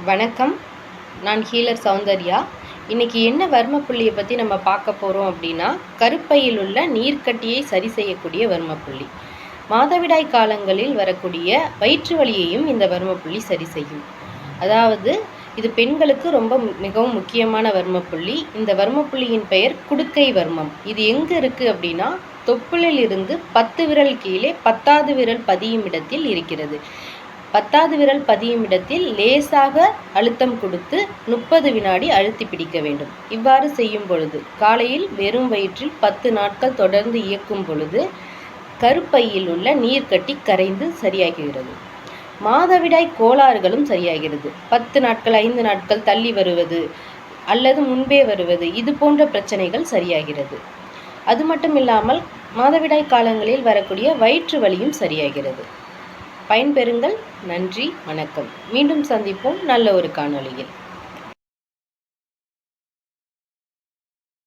வணக்கம். நான் ஹீலர் சௌந்தர்யா. இன்னைக்கு என்ன வர்மப்புள்ளியை பற்றி நம்ம பார்க்க போகிறோம் அப்படின்னா, கருப்பையில் உள்ள நீர்க்கட்டியை சரி செய்யக்கூடிய வர்மப்புள்ளி. மாதவிடாய் காலங்களில் வரக்கூடிய வயிற்று வலியையும் இந்த வர்மப்புள்ளி சரி செய்யும். அதாவது இது பெண்களுக்கு மிகவும் முக்கியமான வர்மப்புள்ளி. இந்த வர்மப்புள்ளியின் பெயர் குடுக்கை வர்மம். இது எங்கே இருக்குது அப்படின்னா, தொப்புளில் இருந்து 10 விரல் கீழே 10வது விரல் பதியும் இடத்தில் இருக்கிறது. 10வது விரல் பதியும் இடத்தில் லேசாக அழுத்தம் கொடுத்து 30 வினாடி அழுத்தி பிடிக்க வேண்டும். இவ்வாறு செய்யும் பொழுது, காலையில் வெறும் வயிற்றில் 10 நாட்கள் தொடர்ந்து இயக்கும் பொழுது கருப்பையில் உள்ள நீர்க்கட்டி கரைந்து சரியாகிறது. மாதவிடாய் கோளாறுகளும் சரியாகிறது. 10 நாட்கள் 5 நாட்கள் தள்ளி வருவது அல்லது முன்பே வருவது, இது போன்ற பிரச்சனைகள் சரியாகிறது. அது மட்டும் இல்லாமல் மாதவிடாய் காலங்களில் வரக்கூடிய வயிற்று வலியும் சரியாகிறது. பயன்பெறுங்கள். நன்றி, வணக்கம். மீண்டும் சந்திப்போம் நல்ல ஒரு காணொளியில்.